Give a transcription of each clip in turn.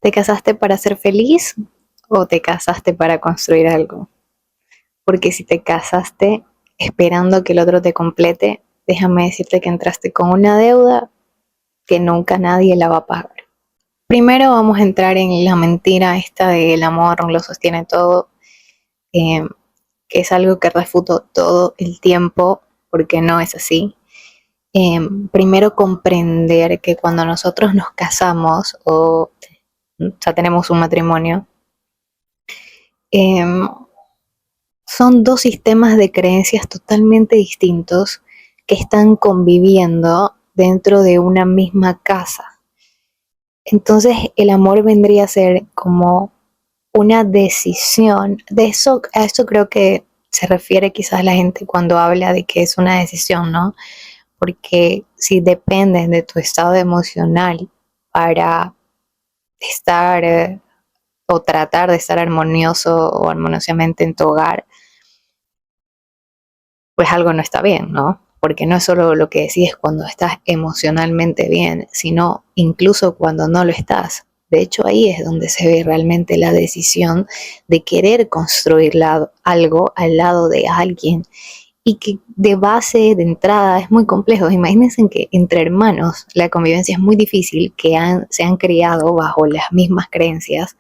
¿Te casaste para ser feliz o te casaste para construir algo? Porque si te casaste esperando que el otro te complete, déjame decirte que entraste con una deuda que nunca nadie la va a pagar. Primero vamos a entrar en la mentira esta de el amor lo sostiene todo, eh, que es algo que refuto todo el tiempo porque no es así. Primero comprender que cuando nosotros nos casamos o ya tenemos un matrimonio, eh, son dos sistemas de creencias totalmente distintos que están conviviendo dentro de una misma casa. Entonces el amor vendría a ser como una decisión. A eso creo que se refiere quizás la gente cuando habla de que es una decisión, ¿no? Porque si dependes de tu estado emocional para estar o tratar de estar armonioso o armoniosamente en tu hogar, pues algo no está bien, ¿no? Porque no es solo lo que decides cuando estás emocionalmente bien, sino incluso cuando no lo estás. De hecho, ahí es donde se ve realmente la decisión de querer construir algo al lado de alguien y que de base, de entrada, es muy complejo. Imagínense que entre hermanos la convivencia es muy difícil, que se han criado bajo las mismas creencias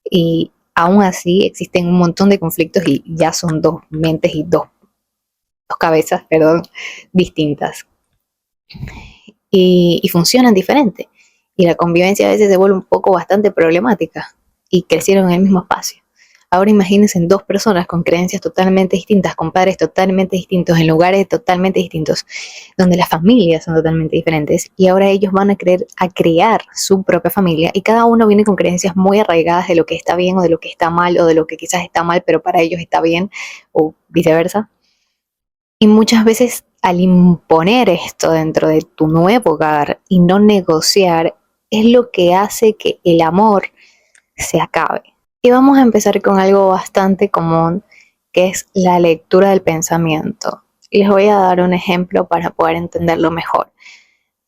y aún así existen un montón de conflictos y ya son dos mentes y dos cabezas, perdón, distintas y funcionan diferente. Y la convivencia a veces se vuelve un poco bastante problemática y crecieron en el mismo espacio. Ahora imagínense dos personas con creencias totalmente distintas, con padres totalmente distintos, en lugares totalmente distintos, donde las familias son totalmente diferentes y ahora ellos van a crear su propia familia y cada uno viene con creencias muy arraigadas de lo que está bien o de lo que está mal o de lo que quizás está mal pero para ellos está bien o viceversa. Y muchas veces al imponer esto dentro de tu nuevo hogar y no negociar, es lo que hace que el amor se acabe. Y vamos a empezar con algo bastante común, que es la lectura del pensamiento. Y les voy a dar un ejemplo para poder entenderlo mejor.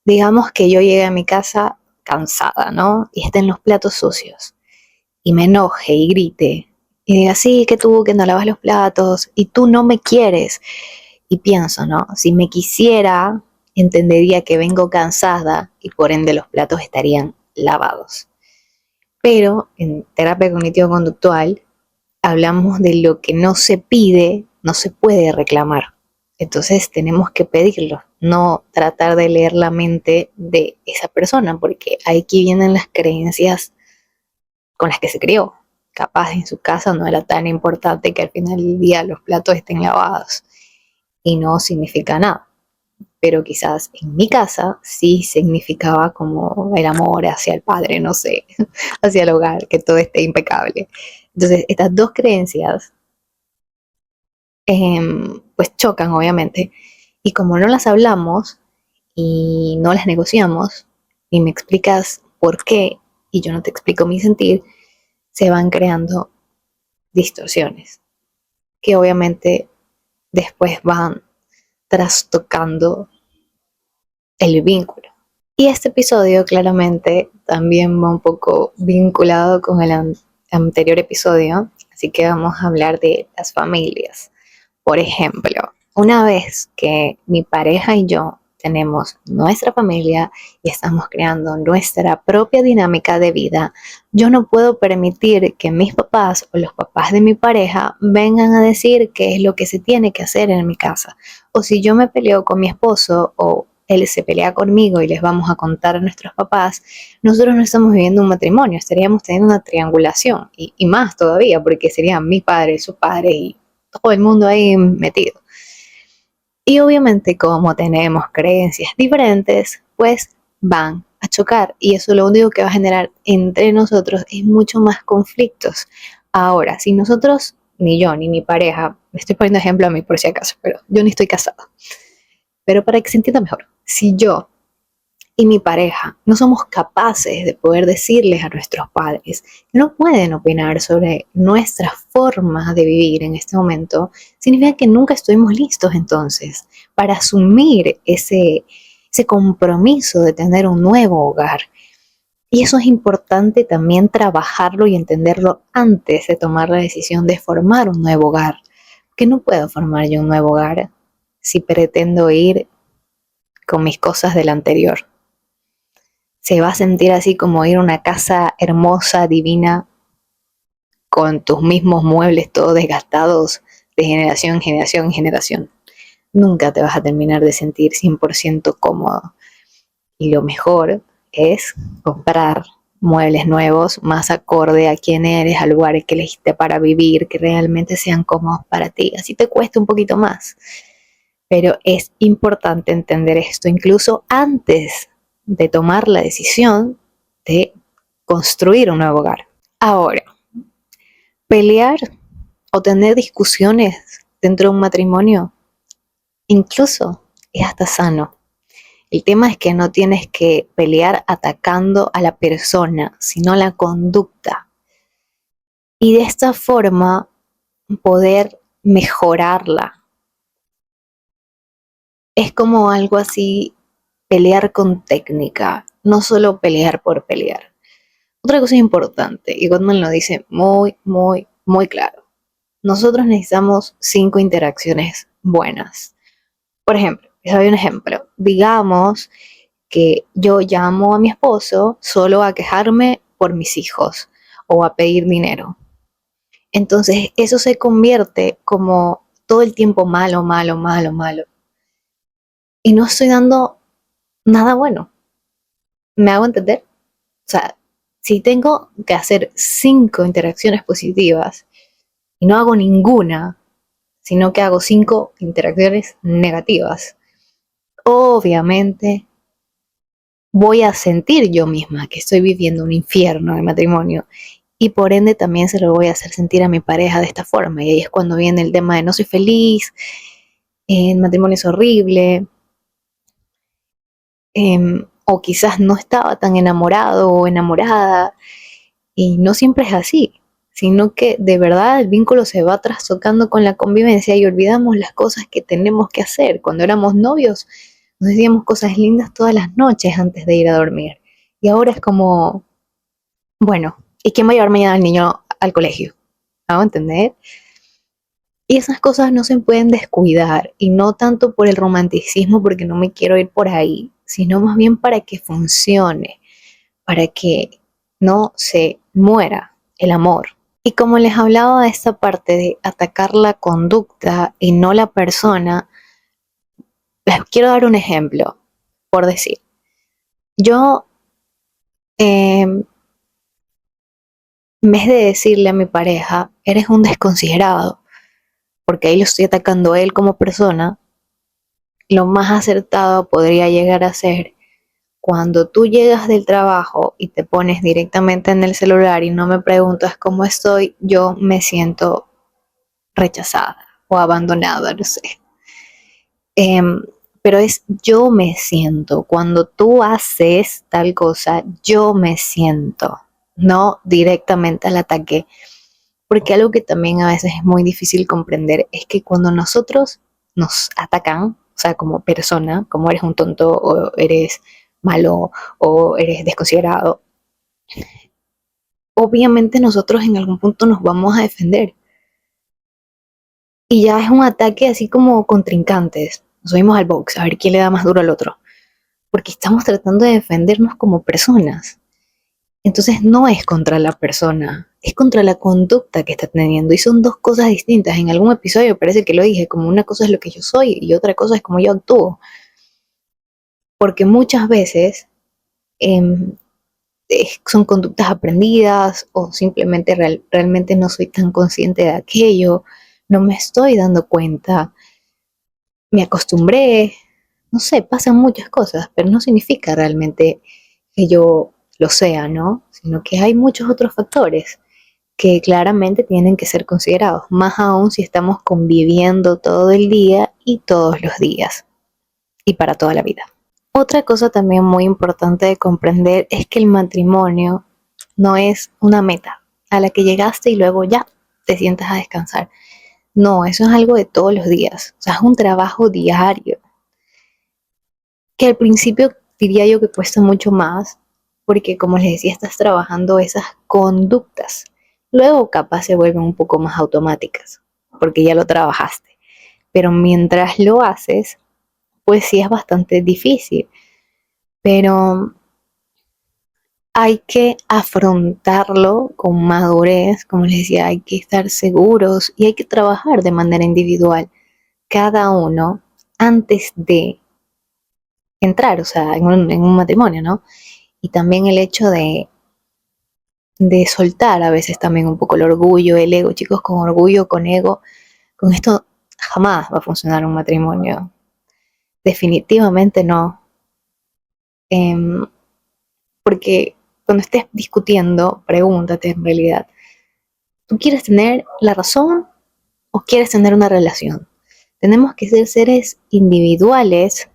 Digamos que yo llegue a mi casa cansada, ¿no? Y estén los platos sucios. Y me enoje y grite. Y diga, sí, que tú que no lavas los platos y tú no me quieres. Y pienso, ¿no? Si me quisiera, entendería que vengo cansada y por ende los platos estarían lavados. Pero en terapia cognitivo-conductual hablamos de lo que no se pide, no se puede reclamar. Entonces tenemos que pedirlo, no tratar de leer la mente de esa persona, porque aquí vienen las creencias con las que se crió. Capaz en su casa no era tan importante que al final del día los platos estén lavados y no significa nada. Pero quizás en mi casa sí significaba como el amor hacia el padre, no sé, hacia el hogar, que todo esté impecable. Entonces, estas dos creencias pues chocan, obviamente, y como no las hablamos y no las negociamos, y me explicas por qué, y yo no te explico mi sentir, se van creando distorsiones, que obviamente después van trastocando el vínculo. Y este episodio claramente también va un poco vinculado con el anterior episodio, así que vamos a hablar de las familias. Por ejemplo, una vez que mi pareja y yo tenemos nuestra familia y estamos creando nuestra propia dinámica de vida, yo no puedo permitir que mis papás o los papás de mi pareja vengan a decir qué es lo que se tiene que hacer en mi casa. O si yo me peleo con mi esposo o él se pelea conmigo y les vamos a contar a nuestros papás, nosotros no estamos viviendo un matrimonio, estaríamos teniendo una triangulación y más todavía porque serían mi padre, su padre y todo el mundo ahí metido. Y obviamente como tenemos creencias diferentes, pues van a chocar y eso lo único que va a generar entre nosotros es mucho más conflictos. Ahora, si nosotros, ni yo, ni mi pareja, me estoy poniendo ejemplo a mí por si acaso, pero yo ni estoy casada, pero para que se entienda mejor, si yo y mi pareja no somos capaces de poder decirles a nuestros padres que no pueden opinar sobre nuestra forma de vivir en este momento, significa que nunca estuvimos listos entonces para asumir ese compromiso de tener un nuevo hogar. Y eso es importante también trabajarlo y entenderlo antes de tomar la decisión de formar un nuevo hogar. Que no puedo formar yo un nuevo hogar si pretendo ir con mis cosas del anterior. Se va a sentir así como ir a una casa hermosa, divina, con tus mismos muebles todos desgastados de generación en generación en generación. Nunca te vas a terminar de sentir 100% cómodo. Y lo mejor es comprar muebles nuevos más acorde a quién eres, al lugar que elegiste para vivir, que realmente sean cómodos para ti. Así te cuesta un poquito más. Pero es importante entender esto incluso antes de tomar la decisión de construir un nuevo hogar. Ahora, pelear o tener discusiones dentro de un matrimonio incluso es hasta sano. El tema es que no tienes que pelear atacando a la persona, sino la conducta. Y de esta forma poder mejorarla. Es como algo así, pelear con técnica, no solo pelear por pelear. Otra cosa importante, y Gottman lo dice muy, muy, muy claro. Nosotros necesitamos 5 interacciones buenas. Por ejemplo, les doy un ejemplo. Digamos que yo llamo a mi esposo solo a quejarme por mis hijos o a pedir dinero. Entonces eso se convierte como todo el tiempo malo, malo, malo, malo. Y no estoy dando nada bueno. ¿Me hago entender? O sea, si tengo que hacer 5 interacciones positivas y no hago ninguna, sino que hago 5 interacciones negativas, obviamente voy a sentir yo misma que estoy viviendo un infierno de matrimonio y por ende también se lo voy a hacer sentir a mi pareja de esta forma. Y ahí es cuando viene el tema de no soy feliz, el matrimonio es horrible, o quizás no estaba tan enamorado o enamorada, y no siempre es así, sino que de verdad el vínculo se va trastocando con la convivencia y olvidamos las cosas que tenemos que hacer. Cuando éramos novios nos decíamos cosas lindas todas las noches antes de ir a dormir. Y ahora es como, bueno, ¿y quién va a llevar mañana al niño al colegio? ¿Hago entender? Y esas cosas no se pueden descuidar, y no tanto por el romanticismo, porque no me quiero ir por ahí, sino más bien para que funcione, para que no se muera el amor. Y como les hablaba de esta parte de atacar la conducta y no la persona, les quiero dar un ejemplo, por decir, yo en vez de decirle a mi pareja, eres un desconsiderado, porque ahí lo estoy atacando a él como persona, lo más acertado podría llegar a ser cuando tú llegas del trabajo y te pones directamente en el celular y no me preguntas cómo estoy, yo me siento rechazada o abandonada, no sé. Em, pero es yo me siento, cuando tú haces tal cosa, yo me siento, no directamente al ataque. Porque algo que también a veces es muy difícil comprender es que cuando nosotros nos atacan, o sea, como persona, como eres un tonto o eres malo o eres desconsiderado, obviamente nosotros en algún punto nos vamos a defender. Y ya es un ataque así como contrincantes. Nos subimos al box a ver quién le da más duro al otro. Porque estamos tratando de defendernos como personas. Entonces no es contra la persona, es contra la conducta que está teniendo. Y son dos cosas distintas. En algún episodio parece que lo dije, como una cosa es lo que yo soy y otra cosa es cómo yo actúo. Porque muchas veces eh, son conductas aprendidas o simplemente realmente no soy tan consciente de aquello, no me estoy dando cuenta, me acostumbré, no sé, pasan muchas cosas, pero no significa realmente que yo lo sea, ¿no? Sino que hay muchos otros factores que claramente tienen que ser considerados, más aún si estamos conviviendo todo el día y todos los días, y para toda la vida. Otra cosa también muy importante de comprender es que el matrimonio no es una meta a la que llegaste y luego ya te sientas a descansar. No, eso es algo de todos los días, o sea, es un trabajo diario, que al principio diría yo que cuesta mucho más, porque como les decía, estás trabajando esas conductas. Luego capaz se vuelven un poco más automáticas, porque ya lo trabajaste. Pero mientras lo haces, pues sí es bastante difícil. Pero hay que afrontarlo con madurez, como les decía, hay que estar seguros y hay que trabajar de manera individual, cada uno, antes de entrar, o sea, en un matrimonio, ¿no? Y también el hecho de soltar a veces también un poco el orgullo, el ego. Chicos, con orgullo, con ego, con esto jamás va a funcionar un matrimonio. Definitivamente no. Em, porque cuando estés discutiendo, pregúntate en realidad, ¿tú quieres tener la razón o quieres tener una relación? Tenemos que ser seres individuales,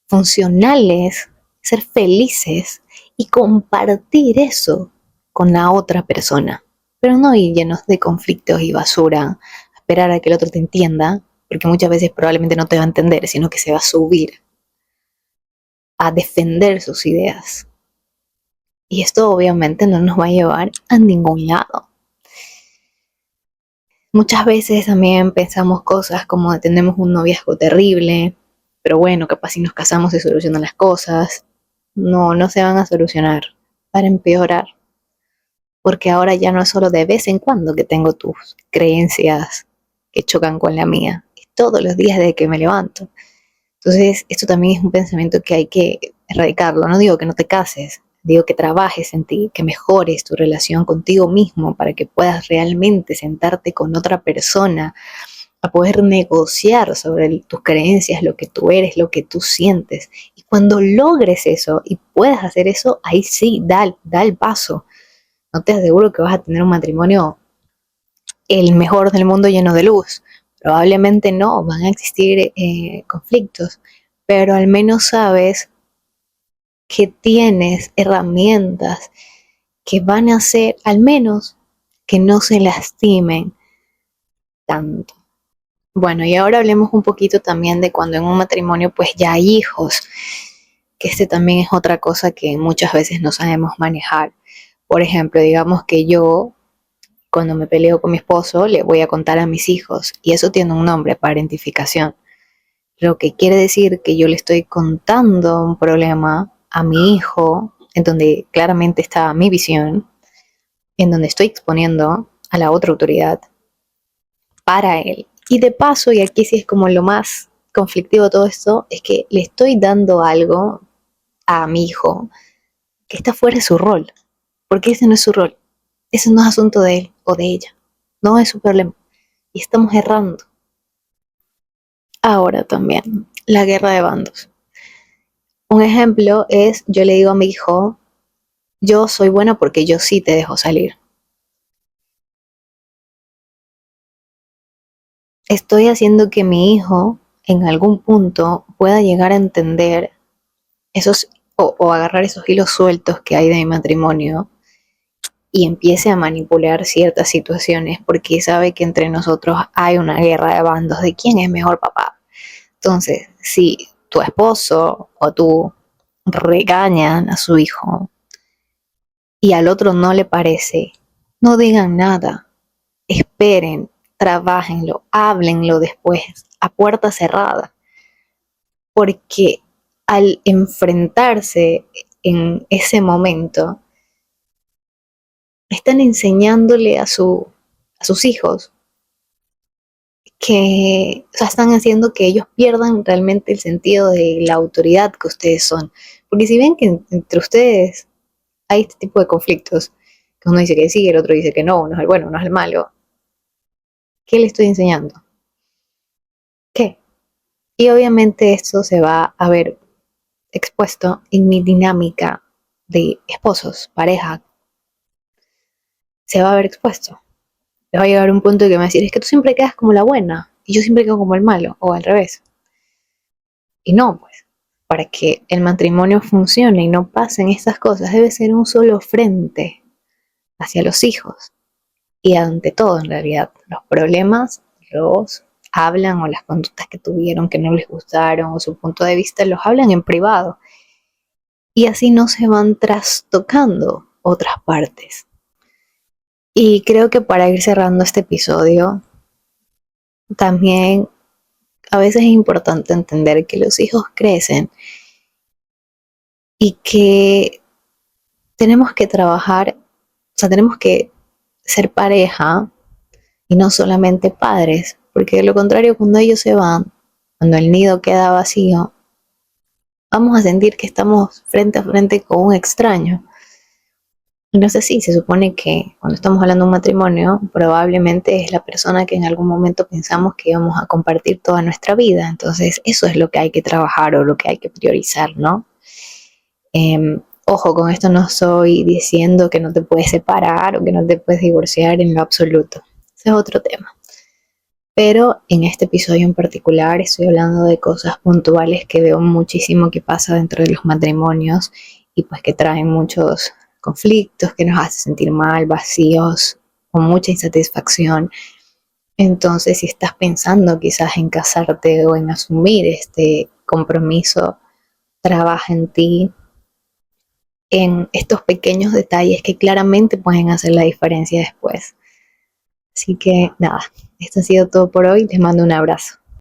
funcionales, ser felices y compartir eso con la otra persona. Pero no ir llenos de conflictos y basura, esperar a que el otro te entienda, porque muchas veces probablemente no te va a entender, sino que se va a subir a defender sus ideas. Y esto obviamente no nos va a llevar a ningún lado. Muchas veces también pensamos cosas como tenemos un noviazgo terrible, pero bueno, capaz si nos casamos se solucionan las cosas. No, no se van a solucionar, para empeorar, porque ahora ya no es solo de vez en cuando que tengo tus creencias que chocan con la mía, es todos los días desde que me levanto. Entonces, esto también es un pensamiento que hay que erradicarlo. No digo que no te cases, digo que trabajes en ti, que mejores tu relación contigo mismo para que puedas realmente sentarte con otra persona a poder negociar sobre tus creencias, lo que tú eres, lo que tú sientes. Y cuando logres eso y puedas hacer eso, ahí sí, da el paso. No te aseguro que vas a tener un matrimonio el mejor del mundo lleno de luz. Probablemente no, van a existir conflictos, pero al menos sabes que tienes herramientas que van a hacer al menos que no se lastimen tanto. Bueno, y ahora hablemos un poquito también de cuando en un matrimonio pues ya hay hijos, que este también es otra cosa que muchas veces no sabemos manejar. Por ejemplo, digamos que yo cuando me peleo con mi esposo le voy a contar a mis hijos y eso tiene un nombre, parentificación. Lo que quiere decir que yo le estoy contando un problema a mi hijo en donde claramente está mi visión, en donde estoy exponiendo a la otra autoridad para él. Y de paso, y aquí sí es como lo más conflictivo de todo esto, es que le estoy dando algo a mi hijo que está fuera de su rol, porque ese no es su rol, ese no es asunto de él o de ella, no es su problema. Y estamos errando. Ahora también, la guerra de bandos. Un ejemplo es, yo le digo a mi hijo, yo soy buena porque yo sí te dejo salir. Estoy haciendo que mi hijo en algún punto pueda llegar a entender esos o agarrar esos hilos sueltos que hay de mi matrimonio y empiece a manipular ciertas situaciones porque sabe que entre nosotros hay una guerra de bandos de quién es mejor papá. Entonces, si tu esposo o tú regañan a su hijo y al otro no le parece, no digan nada, esperen, trabajenlo, háblenlo después, a puerta cerrada, porque al enfrentarse en ese momento, están enseñándole a sus hijos que, o sea, están haciendo que ellos pierdan realmente el sentido de la autoridad que ustedes son. Porque si ven que entre ustedes hay este tipo de conflictos, que uno dice que sí, el otro dice que no, uno es el bueno, uno es el malo, ¿qué le estoy enseñando? ¿Qué? Y obviamente esto se va a ver expuesto en mi dinámica de esposos, pareja, se va a ver expuesto. Le va a llegar un punto que me va a decir, es que tú siempre quedas como la buena y yo siempre quedo como el malo, o al revés. Y no, pues, para que el matrimonio funcione y no pasen estas cosas, debe ser un solo frente hacia los hijos. Y ante todo, en realidad, los problemas los hablan o las conductas que tuvieron que no les gustaron o su punto de vista los hablan en privado y así no se van trastocando otras partes. Y creo que para ir cerrando este episodio, también a veces es importante entender que los hijos crecen y que tenemos que trabajar, o sea, tenemos que ser pareja y no solamente padres, porque de lo contrario, cuando ellos se van, cuando el nido queda vacío, vamos a sentir que estamos frente a frente con un extraño. Y no sé si se supone que cuando estamos hablando de un matrimonio, probablemente es la persona que en algún momento pensamos que íbamos a compartir toda nuestra vida. Entonces, eso es lo que hay que trabajar o lo que hay que priorizar, ¿no? Ojo, con esto no estoy diciendo que no te puedes separar o que no te puedes divorciar en lo absoluto. Ese es otro tema. Pero en este episodio en particular estoy hablando de cosas puntuales que veo muchísimo que pasa dentro de los matrimonios y pues que traen muchos conflictos, que nos hace sentir mal, vacíos, con mucha insatisfacción. Entonces, si estás pensando quizás en casarte o en asumir este compromiso, trabaja en ti, en estos pequeños detalles que claramente pueden hacer la diferencia después. Así que nada, esto ha sido todo por hoy. Les mando un abrazo.